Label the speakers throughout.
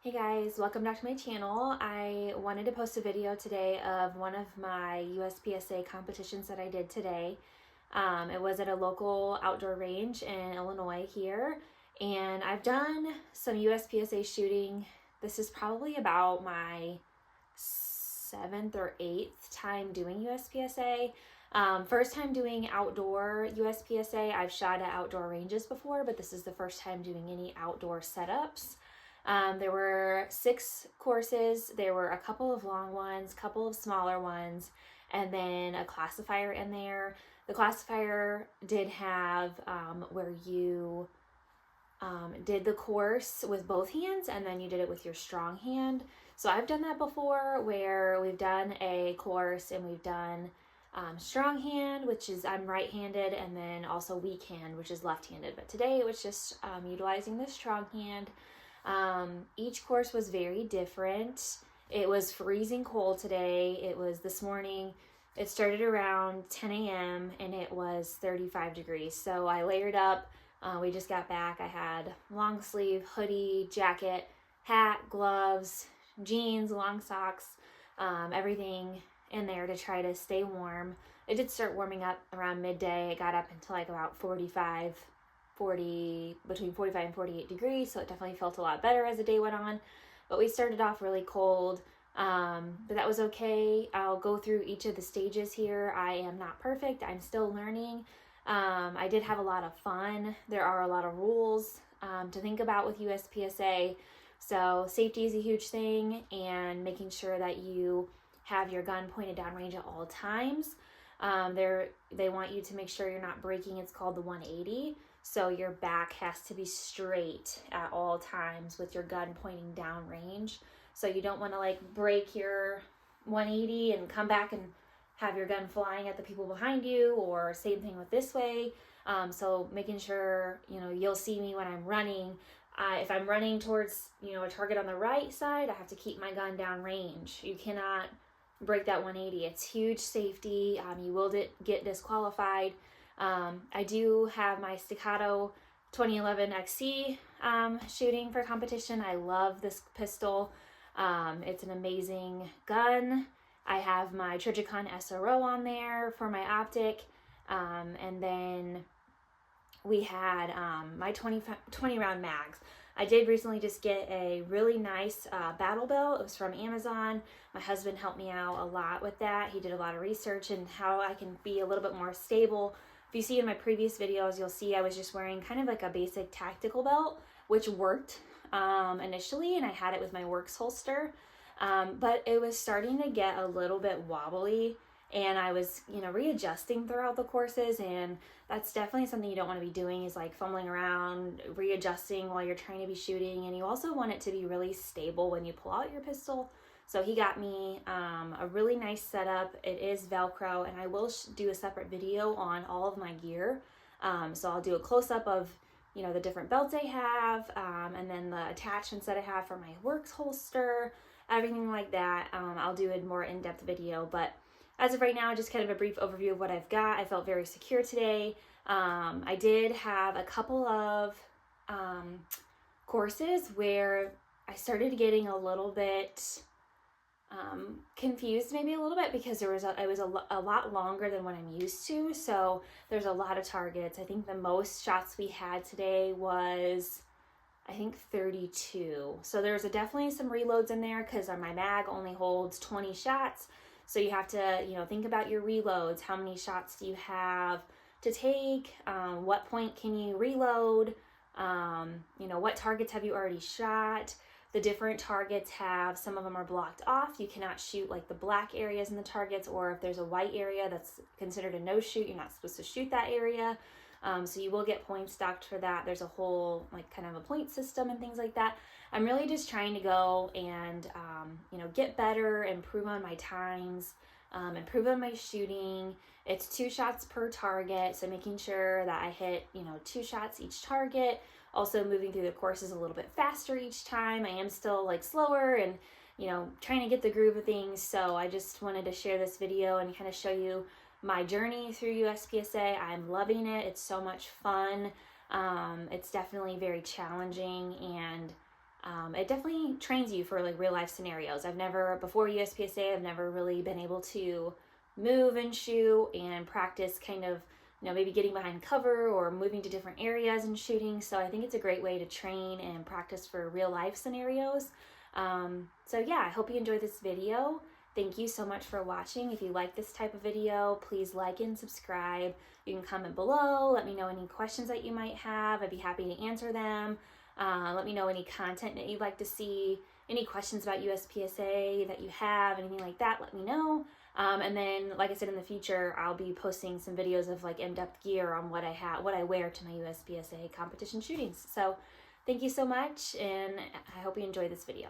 Speaker 1: Hey guys, welcome back to my channel. I wanted to post a video today of one of my USPSA competitions that I did today. It was at a local outdoor range in Illinois here, and I've done some USPSA shooting. This is probably about my 7th or 8th time doing USPSA. First time doing outdoor USPSA. I've shot at outdoor ranges before, but this is the first time doing any outdoor setups. There were 6 courses. There were a couple of long ones, couple of smaller ones, and then a classifier in there. The classifier did have where you did the course with both hands and then you did it with your strong hand. So I've done that before where we've done a course and we've done strong hand, which is I'm right-handed, and then also weak hand, which is left-handed. But today it was just utilizing the strong hand. Each course was very different. It was freezing cold today. It was this morning. It started around 10 a.m. and it was 35 degrees. So I layered up. We just got back. I had long sleeve, hoodie, jacket, hat, gloves, jeans, long socks, everything in there to try to stay warm. It did start warming up around midday. It got up until like about between 45 and 48 degrees, so it definitely felt a lot better as the day went on. But we started off really cold, but that was okay. I'll go through each of the stages here. I am not perfect. I'm still learning. I did have a lot of fun. There are a lot of rules to think about with USPSA. So safety is a huge thing, and making sure that you have your gun pointed downrange at all times. They want you to make sure you're not breaking. It's called the 180. So your back has to be straight at all times with your gun pointing downrange. So you don't want to like break your 180 and come back and have your gun flying at the people behind you, or same thing with this way. So making sure, you'll see me when I'm running. If I'm running towards, a target on the right side, I have to keep my gun downrange. You cannot break that 180. It's huge safety. You will get disqualified. I do have my Staccato 2011 XC shooting for competition. I love this pistol. It's an amazing gun. I have my Trigicon SRO on there for my Optic. And then we had my 20 round mags. I did recently just get a really nice battle belt. It was from Amazon. My husband helped me out a lot with that. He did a lot of research and how I can be a little bit more stable. If you see in my previous videos, you'll see I was just wearing kind of like a basic tactical belt, which worked initially, and I had it with my Works holster. But it was starting to get a little bit wobbly, and I was, readjusting throughout the courses, and that's definitely something you don't want to be doing, is like fumbling around, readjusting while you're trying to be shooting. And you also want it to be really stable when you pull out your pistol. So he got me a really nice setup. It is Velcro, and I will do a separate video on all of my gear. So I'll do a close-up of, the different belts I have, and then the attachments that I have for my Works holster, everything like that. I'll do a more in-depth video, but as of right now, just kind of a brief overview of what I've got. I felt very secure today. I did have a couple of courses where I started getting a little bit confused, maybe a little bit, because it was a lot longer than what I'm used to. So there's a lot of targets. I think the most shots we had today was, I think, 32. So there's definitely some reloads in there, because my mag only holds 20 shots. So you have to, think about your reloads. How many shots do you have to take? What point can you reload? What targets have you already shot? The different targets some of them are blocked off. You cannot shoot like the black areas in the targets, or if there's a white area that's considered a no shoot, you're not supposed to shoot that area. So you will get points docked for that. There's a whole kind of a point system and things like that. I'm really just trying to go and, get better, improve on my times, improve on my shooting. It's 2 shots per target. So making sure that I hit, 2 shots each target. Also moving through the courses a little bit faster each time. I am still slower and, trying to get the groove of things. So I just wanted to share this video and kind of show you my journey through USPSA. I'm loving it. It's so much fun. It's definitely very challenging, and it definitely trains you for like real life scenarios. Before USPSA, I've never really been able to move and shoot and practice kind of, maybe getting behind cover or moving to different areas and shooting. So I think it's a great way to train and practice for real life scenarios. So yeah, I hope you enjoyed this video. Thank you so much for watching. If you like this type of video, please like and subscribe. You can comment below. Let me know any questions that you might have. I'd be happy to answer them. Let me know any content that you'd like to see, any questions about USPSA that you have, anything like that, let me know. And then, like I said, in the future, I'll be posting some videos of like in-depth gear on what I wear to my USPSA competition shootings. So thank you so much, and I hope you enjoy this video.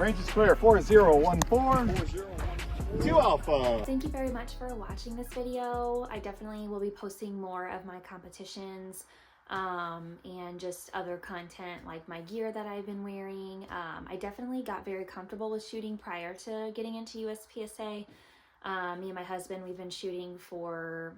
Speaker 2: Francis Square 4014. 2 Alpha.
Speaker 1: Thank you very much for watching this video. I definitely will be posting more of my competitions and just other content like my gear that I've been wearing. I definitely got very comfortable with shooting prior to getting into USPSA. Me and my husband, we've been shooting for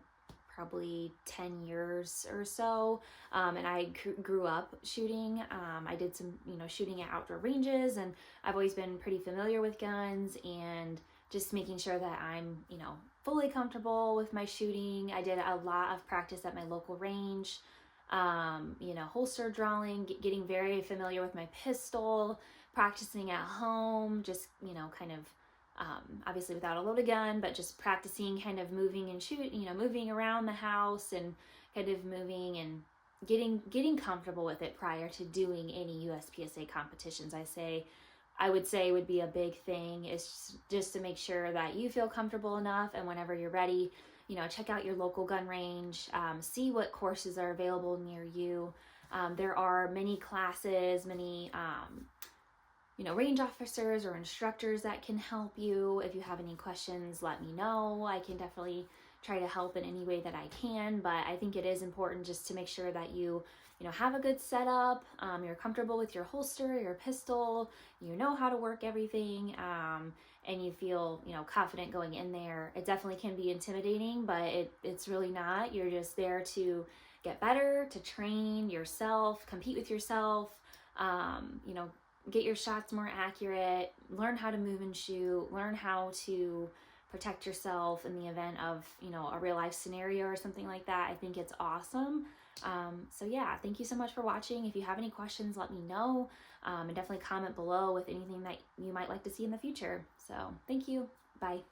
Speaker 1: probably 10 years or so, and I grew up shooting. I did some, shooting at outdoor ranges, and I've always been pretty familiar with guns and just making sure that I'm, fully comfortable with my shooting. I did a lot of practice at my local range, holster drawing, getting very familiar with my pistol, practicing at home, just, kind of obviously without a loaded gun, but just practicing kind of moving and moving around the house and kind of moving and getting comfortable with it prior to doing any USPSA competitions. I would say would be a big thing is just to make sure that you feel comfortable enough, and whenever you're ready, check out your local gun range, see what courses are available near you. There are many classes, many range officers or instructors that can help you. If you have any questions, let me know. I can definitely try to help in any way that I can, but I think it is important just to make sure that you have a good setup, you're comfortable with your holster, your pistol, you know how to work everything, and you feel, confident going in there. It definitely can be intimidating, but it's really not. You're just there to get better, to train yourself, compete with yourself, get your shots more accurate, learn how to move and shoot, learn how to protect yourself in the event of, a real life scenario or something like that. I think it's awesome. So yeah, thank you so much for watching. If you have any questions, let me know, and definitely comment below with anything that you might like to see in the future. So thank you. Bye.